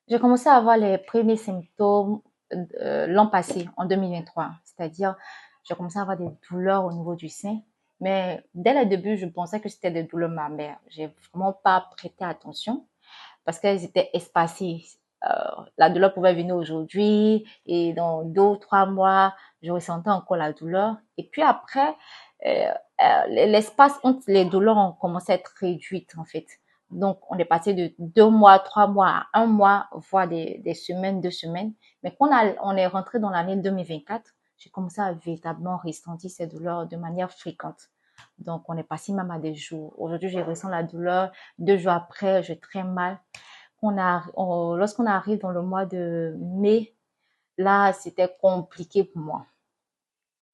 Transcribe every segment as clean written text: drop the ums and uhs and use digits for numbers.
J'ai commencé à avoir les premiers symptômes l'an passé, en 2023. C'est-à-dire, j'ai commencé à avoir des douleurs au niveau du sein. Mais dès le début, je pensais que c'était des douleurs mammaires. J'ai vraiment pas prêté attention parce qu'elles étaient espacées. La douleur pouvait venir aujourd'hui et dans 2 ou 3 mois, je ressentais encore la douleur. Et puis après, euh, l'espace entre les douleurs ont commencé à être réduite en fait. Donc, on est passé de 2 mois, 3 mois à un mois, voire des semaines, 2 semaines. Mais quand on est rentré dans l'année 2024, j'ai commencé à véritablement ressentir ces douleurs de manière fréquente. Donc, on est passé même à des jours. Aujourd'hui, je ressens la douleur. 2 jours après, j'ai très mal. Lorsqu'on arrive dans le mois de mai, là, c'était compliqué pour moi.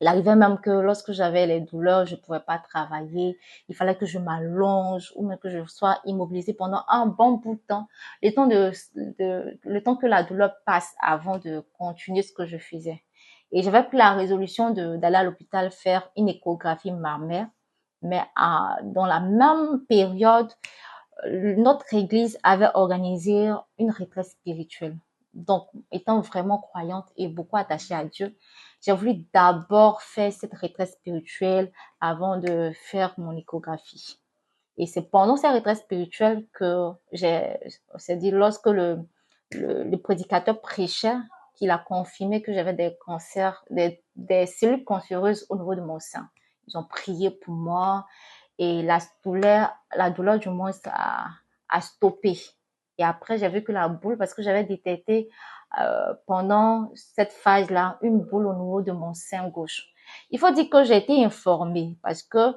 Il arrivait même que lorsque j'avais les douleurs, je ne pouvais pas travailler. Il fallait que je m'allonge ou même que je sois immobilisée pendant un bon bout de temps. Le temps que la douleur passe avant de continuer ce que je faisais. Et j'avais pris la résolution d'aller à l'hôpital faire une échographie mammaire. Mais dans la même période, notre église avait organisé une retraite spirituelle. Donc, étant vraiment croyante et beaucoup attachée à Dieu, j'ai voulu d'abord faire cette retraite spirituelle avant de faire mon échographie. Et c'est pendant cette retraite spirituelle que c'est dit, lorsque le prédicateur prêchait, qu'il a confirmé que j'avais des cancers, des cellules cancéreuses au niveau de mon sein. Ils ont prié pour moi et la douleur du moins a stoppé. Et après, j'ai vu que la boule, parce que j'avais détecté pendant cette phase-là une boule au niveau de mon sein gauche. Il faut dire que j'ai été informée parce que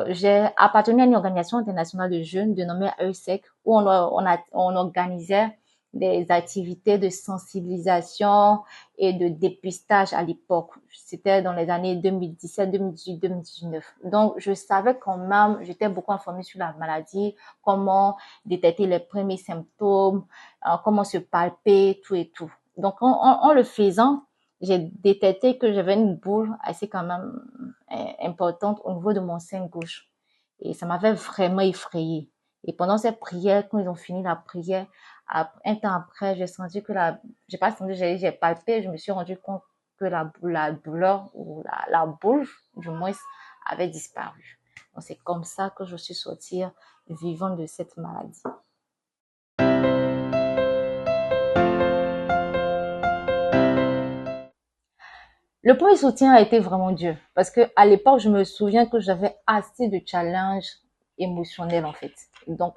j'ai appartenu à une organisation internationale de jeunes dénommée EUSEC où on organisait des activités de sensibilisation et de dépistage à l'époque. C'était dans les années 2017, 2018, 2019. Donc, je savais quand même, j'étais beaucoup informée sur la maladie, comment détecter les premiers symptômes, comment se palper, tout et tout. Donc, en le faisant, j'ai détecté que j'avais une boule assez quand même importante au niveau de mon sein gauche. Et ça m'avait vraiment effrayée. Et pendant cette prière, quand ils ont fini la prière, un temps après, j'ai senti que j'ai pas senti, j'ai palpé, je me suis rendu compte que la douleur ou la boule, du moins, avait disparu. Donc, c'est comme ça que je suis sortie vivant de cette maladie. Le premier soutien a été vraiment Dieu. Parce que à l'époque, je me souviens que j'avais assez de challenges émotionnels, en fait. Donc,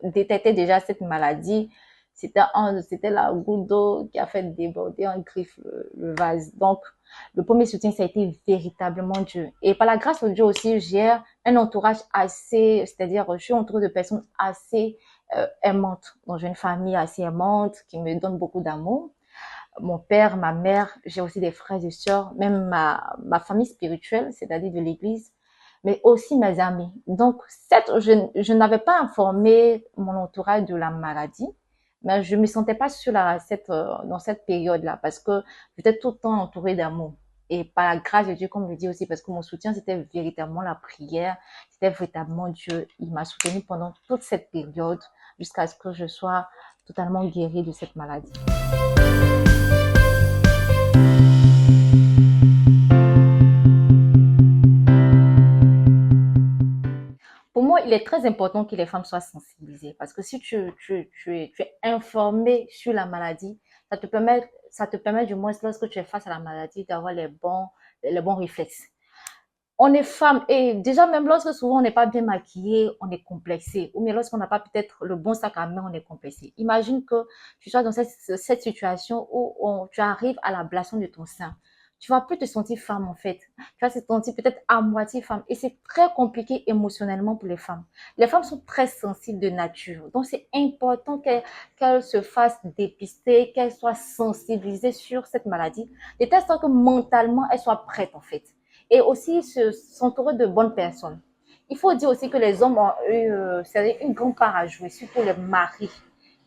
détecter déjà cette maladie, c'était la goutte d'eau qui a fait déborder en griffe le vase. Donc, le premier soutien, ça a été véritablement Dieu. Et par la grâce de Dieu aussi, j'ai un entourage assez, c'est-à-dire, je suis entourée de personnes assez aimantes. Donc, j'ai une famille assez aimante qui me donne beaucoup d'amour. Mon père, ma mère, j'ai aussi des frères et sœurs, même ma famille spirituelle, c'est-à-dire de l'église, mais aussi mes amis. Donc, je n'avais pas informé mon entourage de la maladie, mais je me sentais pas sûre dans cette période-là parce que j'étais tout le temps entourée d'amour. Et par la grâce de Dieu, comme je dis aussi, parce que mon soutien, c'était véritablement la prière, c'était véritablement Dieu. Il m'a soutenue pendant toute cette période jusqu'à ce que je sois totalement guérie de cette maladie. Pour moi, il est très important que les femmes soient sensibilisées parce que si tu es informé sur la maladie, ça te permet du moins, lorsque tu es face à la maladie, d'avoir les bons réflexes. On est femme et déjà même lorsque souvent on n'est pas bien maquillé, on est complexé. Ou bien lorsqu'on n'a pas peut-être le bon sac à main, on est complexé. Imagine que tu sois dans cette situation où tu arrives à l'ablation de ton sein. Tu vas plus te sentir femme en fait. Tu vas te sentir peut-être à moitié femme. Et c'est très compliqué émotionnellement pour les femmes. Les femmes sont très sensibles de nature. Donc c'est important qu'elles se fassent dépister, qu'elles soient sensibilisées sur cette maladie, de telle sorte que mentalement elles soient prêtes en fait et aussi s'entourer de bonnes personnes. Il faut dire aussi que les hommes ont eu une grande part à jouer, surtout les maris.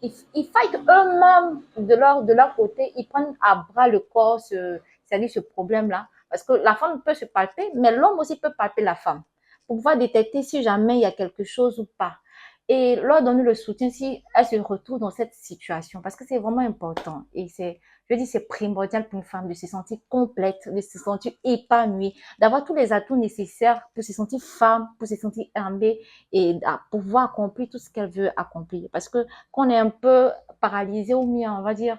Il faille qu'eux-mêmes, de leur côté, ils prennent à bras le corps c'est-à-dire ce problème-là. Parce que la femme peut se palper, mais l'homme aussi peut palper la femme pour pouvoir détecter si jamais il y a quelque chose ou pas. et leur donner le soutien si elles se retrouvent dans cette situation, parce que c'est vraiment important et je dis, c'est primordial pour une femme de se sentir complète, de se sentir épanouie, d'avoir tous les atouts nécessaires pour se sentir femme, pour se sentir aimée et à pouvoir accomplir tout ce qu'elle veut accomplir. Parce que quand on est un peu paralysé ou mis, on va dire,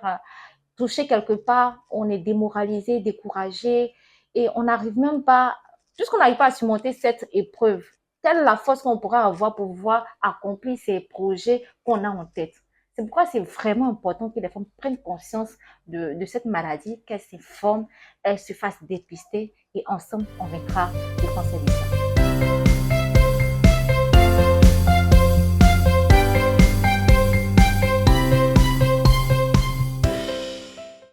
touché quelque part, on est démoralisé, découragé et on n'arrive même pas, puisqu'on n'arrive pas à surmonter cette épreuve, quelle est la force qu'on pourra avoir pour pouvoir accomplir ces projets qu'on a en tête. C'est pourquoi c'est vraiment important que les femmes prennent conscience de cette maladie, qu'elles s'informent, elles se fassent dépister et ensemble, on vaincra le cancer du sein.